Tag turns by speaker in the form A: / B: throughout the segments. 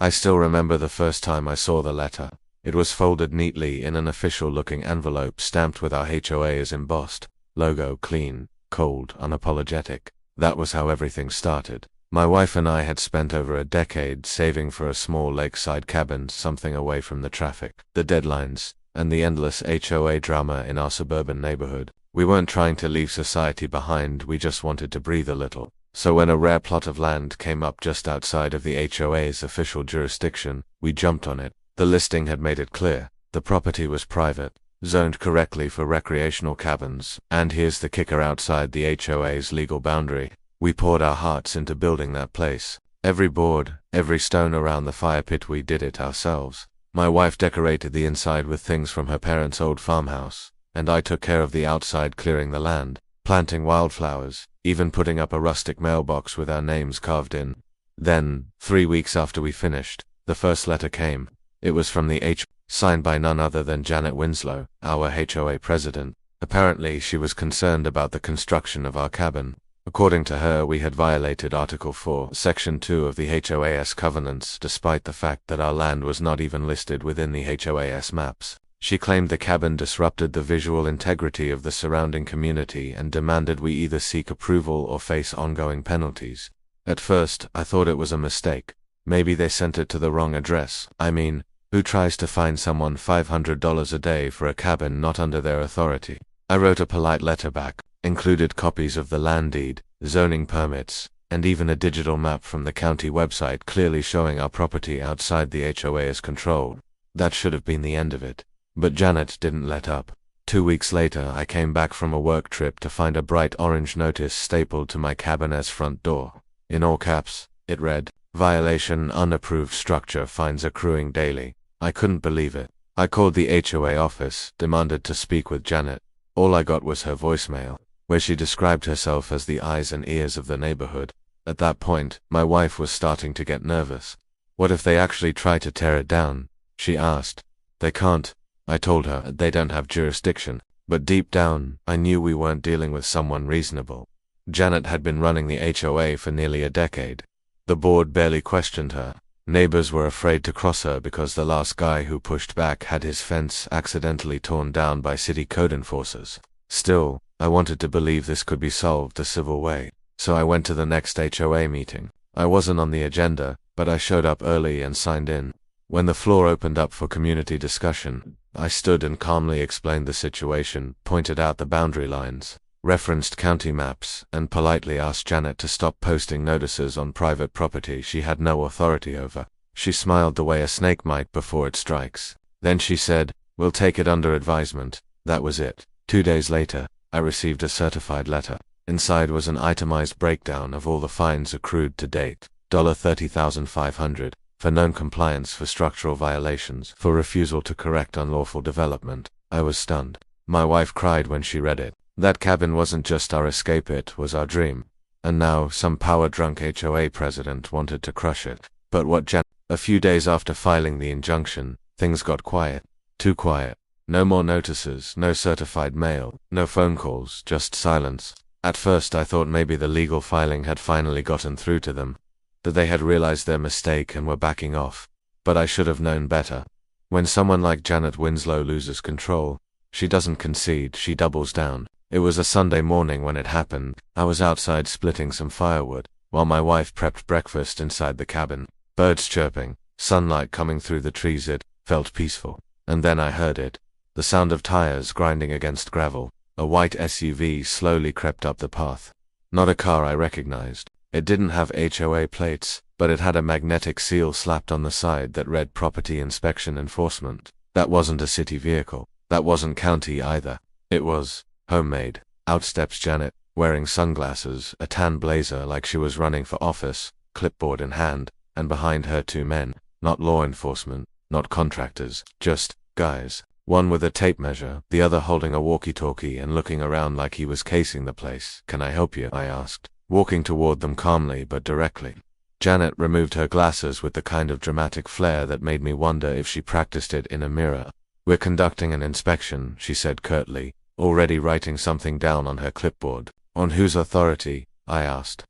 A: I still remember the first time I saw the letter. It was folded neatly in an official-looking envelope stamped with our HOA's embossed logo, clean, cold, unapologetic. That was how everything started. My wife and I had spent over a decade saving for a small lakeside cabin, something away from the traffic, the deadlines, and the endless HOA drama in our suburban neighborhood. We weren't trying to leave society behind, we just wanted to breathe a little. So when a rare plot of land came up just outside of the HOA's official jurisdiction, we jumped on it. The listing had made it clear. The property was private, zoned correctly for recreational cabins, and here's the kicker: outside the HOA's legal boundary. We poured our hearts into building that place. Every board, every stone around the fire pit, we did it ourselves. My wife decorated the inside with things from her parents' old farmhouse, and I took care of the outside, clearing the land, planting wildflowers, even putting up a rustic mailbox with our names carved in. Then, 3 weeks after we finished, the first letter came. It was from the signed by none other than Janet Winslow, our HOA president. Apparently, she was concerned about the construction of our cabin. According to her, we had violated Article 4, Section 2 of the HOA's covenants, despite the fact that our land was not even listed within the HOA's maps. She claimed the cabin disrupted the visual integrity of the surrounding community and demanded we either seek approval or face ongoing penalties. At first, I thought it was a mistake. Maybe they sent it to the wrong address. I mean, who tries to fine someone $500 a day for a cabin not under their authority? I wrote a polite letter back, included copies of the land deed, zoning permits, and even a digital map from the county website clearly showing our property outside the HOA's control. That should have been the end of it. But Janet didn't let up. 2 weeks later, I came back from a work trip to find a bright orange notice stapled to my cabin's front door. In all caps, it read, "Violation, unapproved structure, fines accruing daily." I couldn't believe it. I called the HOA office, demanded to speak with Janet. All I got was her voicemail, where she described herself as the eyes and ears of the neighborhood. At that point, my wife was starting to get nervous. "What if they actually try to tear it down?" she asked. "They can't," I told her. "They don't have jurisdiction." But deep down, I knew we weren't dealing with someone reasonable. Janet had been running the HOA for nearly a decade. The board barely questioned her. Neighbors were afraid to cross her because the last guy who pushed back had his fence accidentally torn down by city code enforcers. Still, I wanted to believe this could be solved the civil way. So I went to the next HOA meeting. I wasn't on the agenda, but I showed up early and signed in. When the floor opened up for community discussion, I stood and calmly explained the situation, pointed out the boundary lines, referenced county maps, and politely asked Janet to stop posting notices on private property she had no authority over. She smiled the way a snake might before it strikes. Then she said, "We'll take it under advisement." That was it. 2 days later, I received a certified letter. Inside was an itemized breakdown of all the fines accrued to date. $30,500 for non-compliance, for structural violations, for refusal to correct unlawful development. I was stunned. My wife cried when she read it. That cabin wasn't just our escape, it was our dream. And now, some power-drunk HOA president wanted to crush it. But what A few days after filing the injunction, things got quiet. Too quiet. No more notices, no certified mail, no phone calls, just silence. At first I thought maybe the legal filing had finally gotten through to them, that they had realized their mistake and were backing off. But I should have known better. When someone like Janet Winslow loses control, she doesn't concede, she doubles down. It was a Sunday morning when it happened. I was outside splitting some firewood, while my wife prepped breakfast inside the cabin. Birds chirping, sunlight coming through the trees. It felt peaceful. And then I heard it. The sound of tires grinding against gravel. A white SUV slowly crept up the path. Not a car I recognized. It didn't have HOA plates, but it had a magnetic seal slapped on the side that read Property Inspection Enforcement. That wasn't a city vehicle. That wasn't county either. It was homemade. Out steps Janet, wearing sunglasses, a tan blazer like she was running for office, clipboard in hand, and behind her 2 men. Not law enforcement, not contractors, just guys. One with a tape measure, the other holding a walkie-talkie and looking around like he was casing the place. "Can I help you?" I asked, walking toward them calmly but directly. Janet removed her glasses with the kind of dramatic flair that made me wonder if she practiced it in a mirror. "We're conducting an inspection," she said curtly, already writing something down on her clipboard. "On whose authority?" I asked.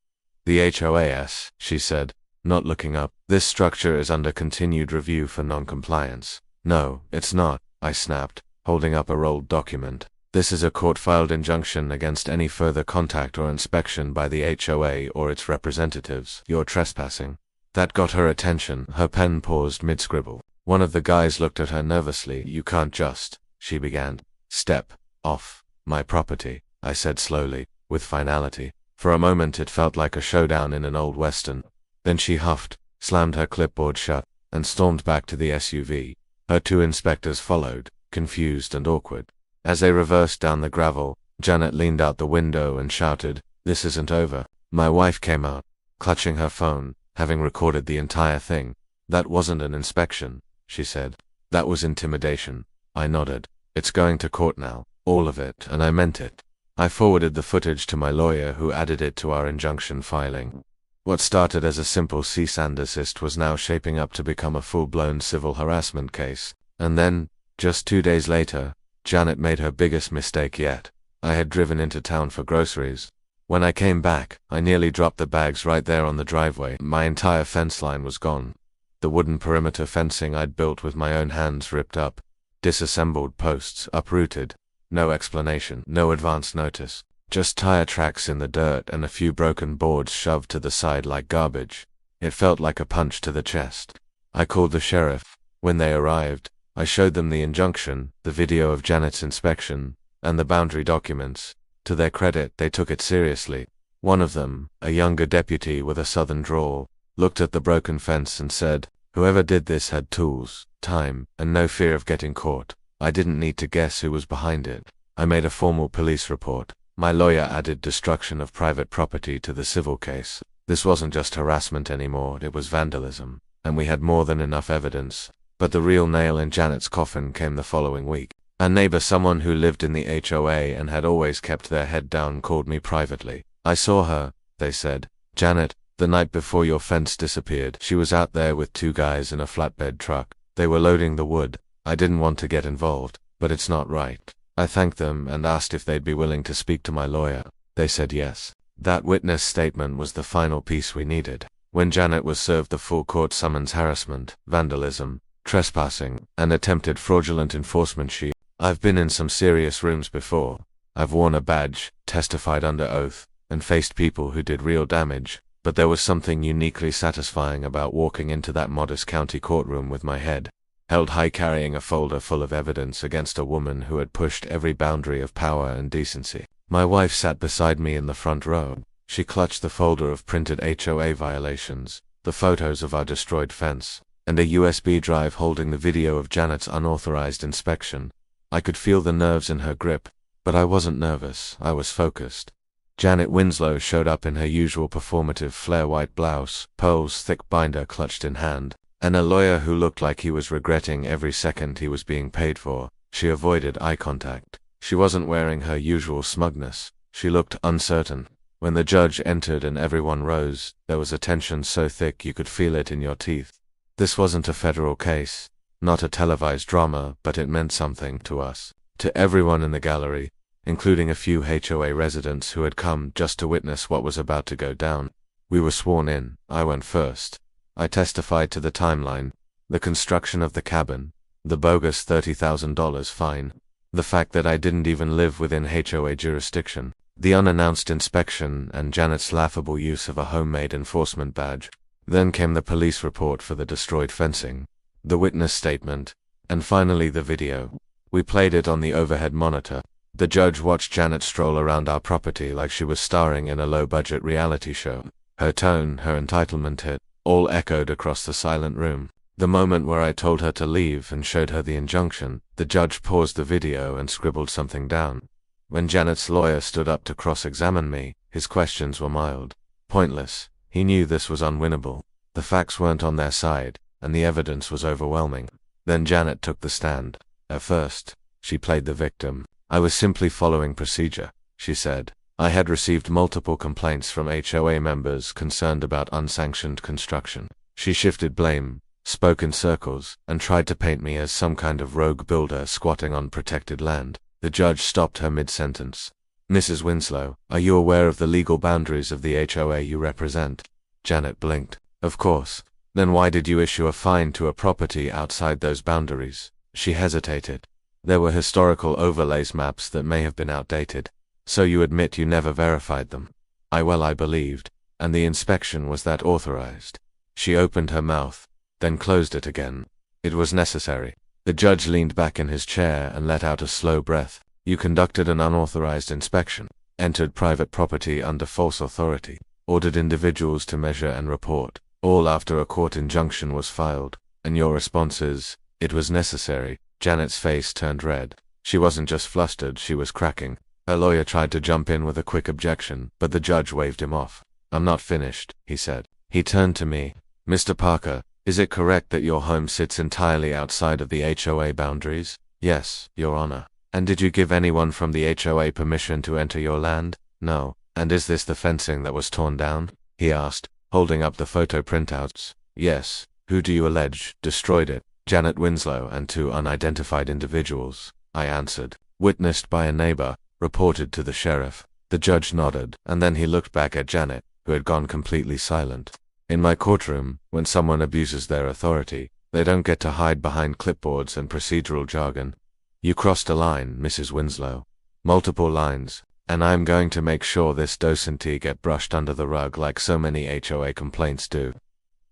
A: "The HOA's," she said. not looking up. "This structure is under continued review for non-compliance." "No, it's not," I snapped, holding up a rolled document. "This is a court-filed injunction against any further contact or inspection by the HOA or its representatives. You're trespassing." That got her attention. Her pen paused mid-scribble. One of the guys looked at her nervously. "You can't just," she began. "Step off my property," I said slowly, with finality. For a moment it felt like a showdown in an old western. Then she huffed, slammed her clipboard shut, and stormed back to the SUV. Her two inspectors followed, confused and awkward. As they reversed down the gravel, Janet leaned out the window and shouted, "This isn't over." My wife came out, clutching her phone, having recorded the entire thing. "That wasn't an inspection," she said. "That was intimidation." I nodded. "It's going to court now. All of it, and I meant it." I forwarded the footage to my lawyer, who added it to our injunction filing. What started as a simple cease and desist was now shaping up to become a full-blown civil harassment case. And then, just 2 days later, Janet made her biggest mistake yet. I had driven into town for groceries. When I came back, I nearly dropped the bags right there on the driveway. My entire fence line was gone. The wooden perimeter fencing I'd built with my own hands ripped up. Disassembled posts uprooted. No explanation, no advance notice. Just tire tracks in the dirt and a few broken boards shoved to the side like garbage. It felt like a punch to the chest. I called the sheriff. When they arrived, I showed them the injunction, the video of Janet's inspection, and the boundary documents. To their credit, they took it seriously. One of them, a younger deputy with a southern drawl, looked at the broken fence and said, "Whoever did this had tools, time, and no fear of getting caught." I didn't need to guess who was behind it. I made a formal police report. My lawyer added destruction of private property to the civil case. This wasn't just harassment anymore, it was vandalism, and we had more than enough evidence. But the real nail in Janet's coffin came the following week. A neighbor, someone who lived in the HOA and had always kept their head down, called me privately. "I saw her," they said. "Janet, the night before your fence disappeared. She was out there with 2 guys in a flatbed truck. They were loading the wood. I didn't want to get involved, but it's not right." I thanked them and asked if they'd be willing to speak to my lawyer. They said yes. That witness statement was the final piece we needed. When Janet was served the full court summons, harassment, vandalism, trespassing, and attempted fraudulent enforcement, "I've been in some serious rooms before. I've worn a badge, testified under oath, and faced people who did real damage, but there was something uniquely satisfying about walking into that modest county courtroom with my head held high, carrying a folder full of evidence against a woman who had pushed every boundary of power and decency." My wife sat beside me in the front row. She clutched the folder of printed HOA violations, the photos of our destroyed fence, and a USB drive holding the video of Janet's unauthorized inspection. I could feel the nerves in her grip, but I wasn't nervous, I was focused. Janet Winslow showed up in her usual performative flare-white blouse, Pearl's thick binder clutched in hand, and a lawyer who looked like he was regretting every second he was being paid for. She avoided eye contact. She wasn't wearing her usual smugness. She looked uncertain. When the judge entered and everyone rose, there was a tension so thick you could feel it in your teeth. This wasn't a federal case, not a televised drama, but it meant something to us, to everyone in the gallery, including a few HOA residents who had come just to witness what was about to go down. We were sworn in. I went first. I testified to the timeline, the construction of the cabin, the bogus $30,000 fine, the fact that I didn't even live within HOA jurisdiction, the unannounced inspection, and Janet's laughable use of a homemade enforcement badge. Then came the police report for the destroyed fencing, the witness statement, and finally the video. We played it on the overhead monitor. The judge watched Janet stroll around our property like she was starring in a low-budget reality show. Her tone, her entitlement hit, all echoed across the silent room. The moment where I told her to leave and showed her the injunction, the judge paused the video and scribbled something down. When Janet's lawyer stood up to cross-examine me, his questions were mild, pointless. He knew this was unwinnable. The facts weren't on their side, and the evidence was overwhelming. Then Janet took the stand. At first, she played the victim. "I was simply following procedure," she said. "I had received multiple complaints from HOA members concerned about unsanctioned construction." She shifted blame, spoke in circles, and tried to paint me as some kind of rogue builder squatting on protected land. The judge stopped her mid-sentence. "Mrs. Winslow, are you aware of the legal boundaries of the HOA you represent?" Janet blinked. Of course. Then why did you issue a fine to a property outside those boundaries? She hesitated. There were historical overlays maps that may have been outdated. So you admit you never verified them? I believed. And the inspection was that authorized. She opened her mouth, then closed it again. It was necessary. The judge leaned back in his chair and let out a slow breath. You conducted an unauthorized inspection, entered private property under false authority, ordered individuals to measure and report, all after a court injunction was filed, and your response is, it was necessary. Janet's face turned red. She wasn't just flustered, she was cracking. Her lawyer tried to jump in with a quick objection, but the judge waved him off. I'm not finished, he said. He turned to me. Mr. Parker, is it correct that your home sits entirely outside of the HOA boundaries? Yes, Your Honor. And did you give anyone from the HOA permission to enter your land? No. And is this the fencing that was torn down? He asked, holding up the photo printouts. Yes. Who do you allege destroyed it? Janet Winslow and 2 unidentified individuals, I answered. Witnessed by a neighbor, reported to the sheriff. The judge nodded, and then he looked back at Janet, who had gone completely silent. In my courtroom, when someone abuses their authority, they don't get to hide behind clipboards and procedural jargon. You crossed a line, Mrs. Winslow. Multiple lines, and I'm going to make sure this docently get brushed under the rug like so many HOA complaints do.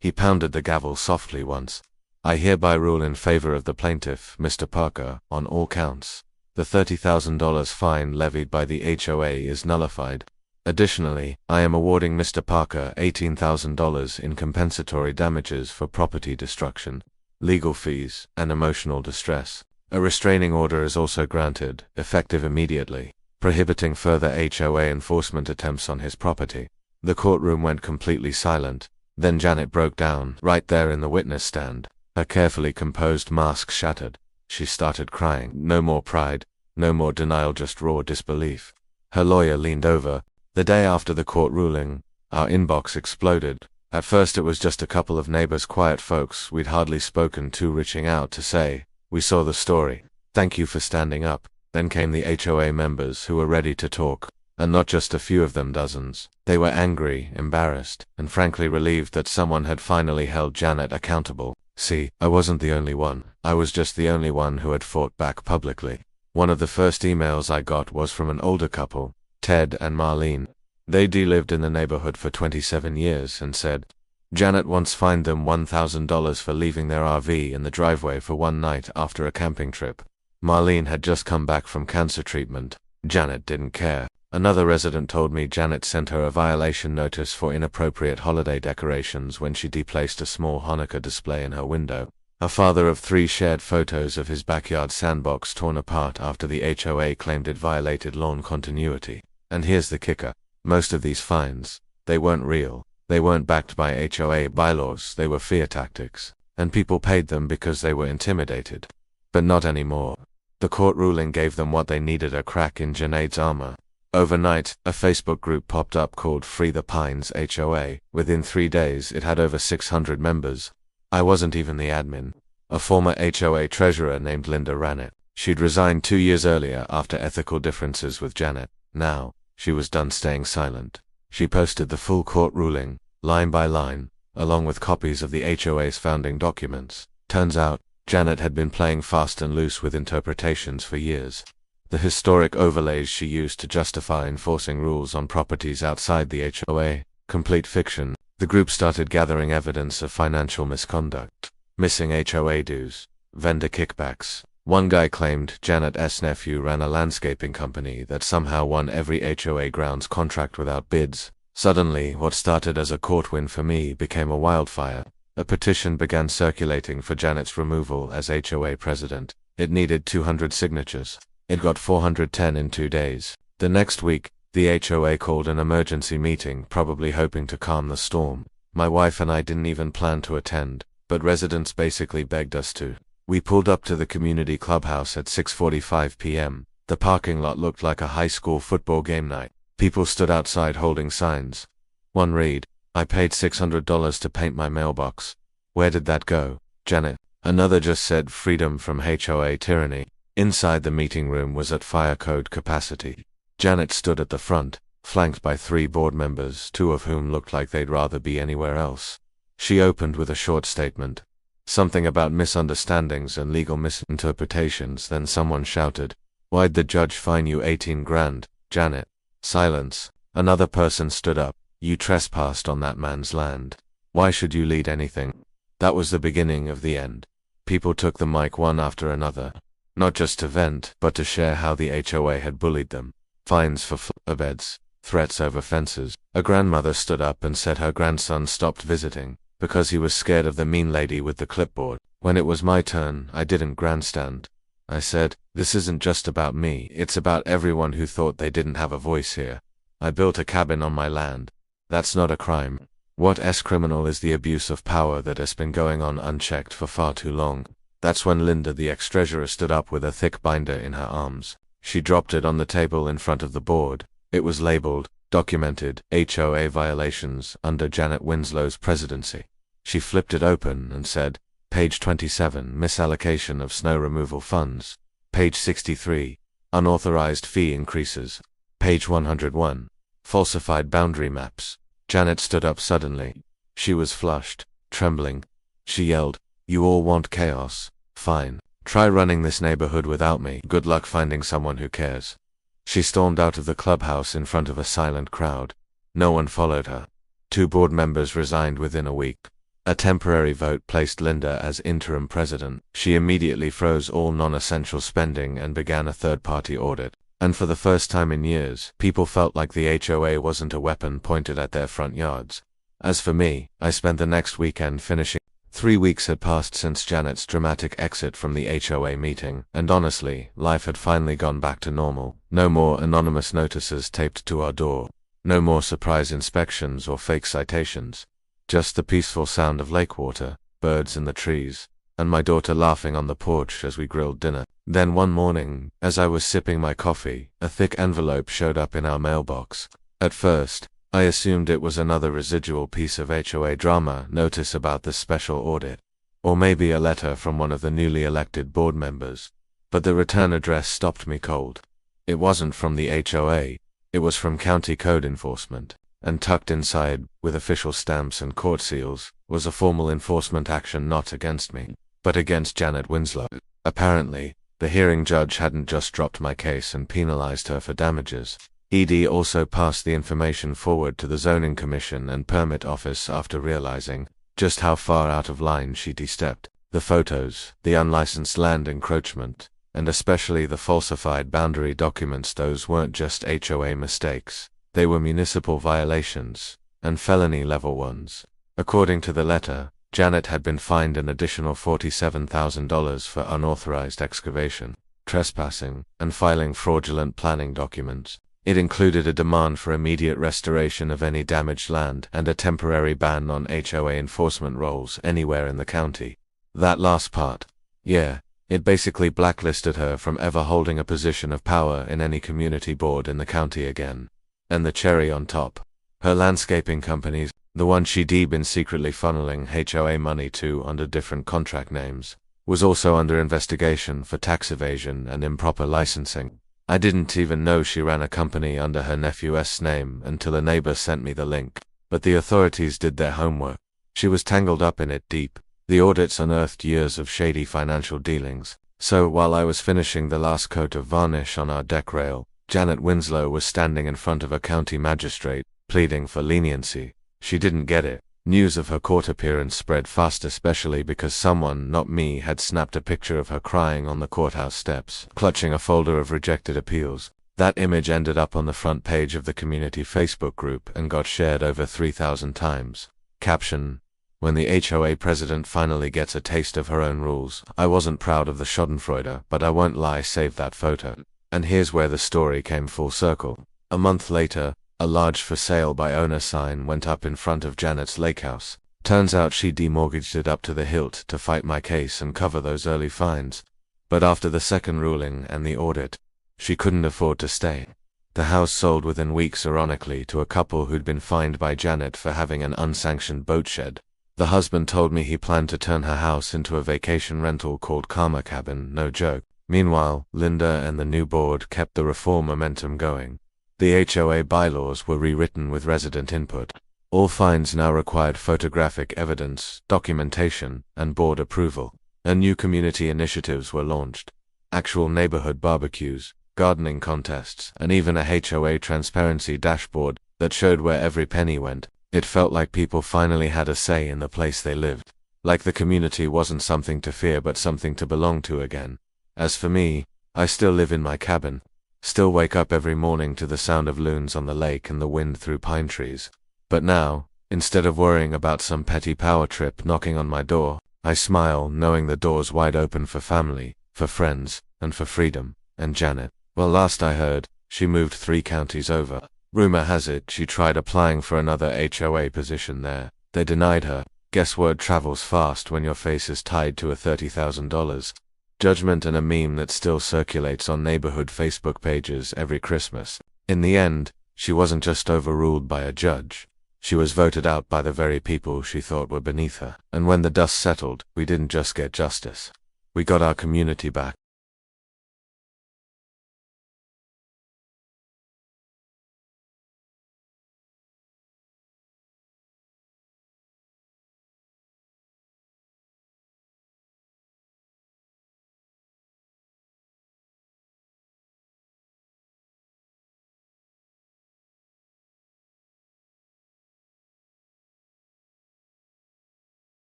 A: He pounded the gavel softly once. I hereby rule in favor of the plaintiff, Mr. Parker, on all counts. The $30,000 fine levied by the HOA is nullified. Additionally, I am awarding Mr. Parker $18,000 in compensatory damages for property destruction, legal fees, and emotional distress. A restraining order is also granted, effective immediately, prohibiting further HOA enforcement attempts on his property. The courtroom went completely silent. Then Janet broke down, right there in the witness stand. Her carefully composed mask shattered. She started crying. No more pride, no more denial, just raw disbelief. Her lawyer leaned over. The day after the court ruling, our inbox exploded. At first it was just a couple of neighbors, quiet folks we'd hardly spoken to, reaching out to say, we saw the story. Thank you for standing up. Then came the HOA members who were ready to talk. And not just a few of them, dozens. They were angry, embarrassed, and frankly relieved that someone had finally held Janet accountable. See, I wasn't the only one. I was just the only one who had fought back publicly. One of the first emails I got was from an older couple, Ted and Marlene. They'd lived in the neighborhood for 27 years and said, Janet once fined them $1,000 for leaving their RV in the driveway for one night after a camping trip. Marlene had just come back from cancer treatment. Janet didn't care. Another resident told me Janet sent her a violation notice for inappropriate holiday decorations when she deplaced a small Hanukkah display in her window. A father of 3 shared photos of his backyard sandbox torn apart after the HOA claimed it violated lawn continuity. And here's the kicker. Most of these fines, they weren't real. They weren't backed by HOA bylaws, they were fear tactics. And people paid them because they were intimidated. But not anymore. The court ruling gave them what they needed, a crack in Janet's armor. Overnight, a Facebook group popped up called Free the Pines HOA. Within 3 days, it had over 600 members. I wasn't even the admin. A former HOA treasurer named Linda ran it. She'd resigned 2 years earlier after ethical differences with Janet. Now, she was done staying silent. She posted the full court ruling, line by line, along with copies of the HOA's founding documents. Turns out, Janet had been playing fast and loose with interpretations for years. The historic overlays she used to justify enforcing rules on properties outside the HOA, complete fiction. The group started gathering evidence of financial misconduct, missing HOA dues, vendor kickbacks. One guy claimed Janet's nephew ran a landscaping company that somehow won every HOA grounds contract without bids. Suddenly, what started as a court win for me became a wildfire. A petition began circulating for Janet's removal as HOA president. It needed 200 signatures. It got 410 in 2 days. The next week, the HOA called an emergency meeting, probably hoping to calm the storm. My wife and I didn't even plan to attend, but residents basically begged us to. We pulled up to the community clubhouse at 6:45 p.m. The parking lot looked like a high school football game night. People stood outside holding signs. One read, I paid $600 to paint my mailbox. Where did that go, Janet? Another just said freedom from HOA tyranny. Inside, the meeting room was at fire code capacity. Janet stood at the front, flanked by 3 board members, 2 of whom looked like they'd rather be anywhere else. She opened with a short statement. Something about misunderstandings and legal misinterpretations, then someone shouted, "Why'd the judge fine you 18 grand, Janet?" Silence. Another person stood up. "You trespassed on that man's land. Why should you lead anything?" That was the beginning of the end. People took the mic one after another, not just to vent, but to share how the HOA had bullied them. Fines for beds, threats over fences. A grandmother stood up and said her grandson stopped visiting because he was scared of the mean lady with the clipboard. When it was my turn, I didn't grandstand. I said, "This isn't just about me, it's about everyone who thought they didn't have a voice here. I built a cabin on my land. That's not a crime. What's criminal is the abuse of power that has been going on unchecked for far too long." That's when Linda, the ex-treasurer, stood up with a thick binder in her arms. She dropped it on the table in front of the board. It was labeled, "Documented HOA Violations under Janet Winslow's presidency." She flipped it open and said, "Page 27, Misallocation of Snow Removal Funds. Page 63, Unauthorized Fee Increases. Page 101, Falsified Boundary Maps." Janet stood up suddenly. She was flushed, trembling. She yelled, "You all want chaos? Fine. Try running this neighborhood without me. Good luck finding someone who cares." She stormed out of the clubhouse in front of a silent crowd. No one followed her. 2 board members resigned within a week. A temporary vote placed Linda as interim president. She immediately froze all non-essential spending and began a third-party audit. And for the first time in years, people felt like the HOA wasn't a weapon pointed at their front yards. As for me, I spent the next weekend finishing. 3 weeks had passed since Janet's dramatic exit from the HOA meeting, and honestly, life had finally gone back to normal. No more anonymous notices taped to our door. No more surprise inspections or fake citations. Just the peaceful sound of lake water, birds in the trees, and my daughter laughing on the porch as we grilled dinner. Then one morning, as I was sipping my coffee, a thick envelope showed up in our mailbox. At first, I assumed it was another residual piece of HOA drama, notice about the special audit, or maybe a letter from one of the newly elected board members. But the return address stopped me cold. It wasn't from the HOA, it was from County Code Enforcement, and tucked inside, with official stamps and court seals, was a formal enforcement action not against me, but against Janet Winslow. Apparently, the hearing judge hadn't just dropped my case and penalized her for damages. ED also passed the information forward to the Zoning Commission and Permit Office after realizing just how far out of line she'd stepped. The photos, the unlicensed land encroachment, and especially the falsified boundary documents, those weren't just HOA mistakes. They were municipal violations, and felony-level ones. According to the letter, Janet had been fined an additional $47,000 for unauthorized excavation, trespassing, and filing fraudulent planning documents. It included a demand for immediate restoration of any damaged land and a temporary ban on HOA enforcement roles anywhere in the county. That last part. Yeah, it basically blacklisted her from ever holding a position of power in any community board in the county again. And the cherry on top, her landscaping companies, the one she'd been secretly funneling HOA money to under different contract names, was also under investigation for tax evasion and improper licensing. I didn't even know she ran a company under her nephew's name until a neighbor sent me the link. But the authorities did their homework. She was tangled up in it deep. The audits unearthed years of shady financial dealings. So while I was finishing the last coat of varnish on our deck rail, Janet Winslow was standing in front of a county magistrate, pleading for leniency. She didn't get it. News of her court appearance spread fast, especially because someone, not me, had snapped a picture of her crying on the courthouse steps, clutching a folder of rejected appeals. That image ended up on the front page of the community Facebook group and got shared over 3,000 times. Caption: When the HOA president finally gets a taste of her own rules. I wasn't proud of the schadenfreude, but I won't lie, save that photo. And here's where the story came full circle. A month later, a large for sale by owner sign went up in front of Janet's lake house. Turns out she demortgaged it up to the hilt to fight my case and cover those early fines. But after the second ruling and the audit, she couldn't afford to stay. The house sold within weeks, ironically, to a couple who'd been fined by Janet for having an unsanctioned boat shed. The husband told me he planned to turn her house into a vacation rental called Karma Cabin, no joke. Meanwhile, Linda and the new board kept the reform momentum going. The HOA bylaws were rewritten with resident input. All fines now required photographic evidence, documentation, and board approval. And new community initiatives were launched. Actual neighborhood barbecues, gardening contests, and even a HOA transparency dashboard that showed where every penny went. It felt like people finally had a say in the place they lived. Like the community wasn't something to fear but something to belong to again. As for me, I still live in my cabin. Still wake up every morning to the sound of loons on the lake and the wind through pine trees. But now, instead of worrying about some petty power trip knocking on my door, I smile knowing the door's wide open for family, for friends, and for freedom. And Janet, well, last I heard, she moved 3 counties over. Rumor has it she tried applying for another HOA position there. They denied her. Guess word travels fast when your face is tied to a $30,000 judgment and a meme that still circulates on neighborhood Facebook pages every Christmas. In the end, she wasn't just overruled by a judge. She was voted out by the very people she thought were beneath her. And when the dust settled, we didn't just get justice. We got our community back.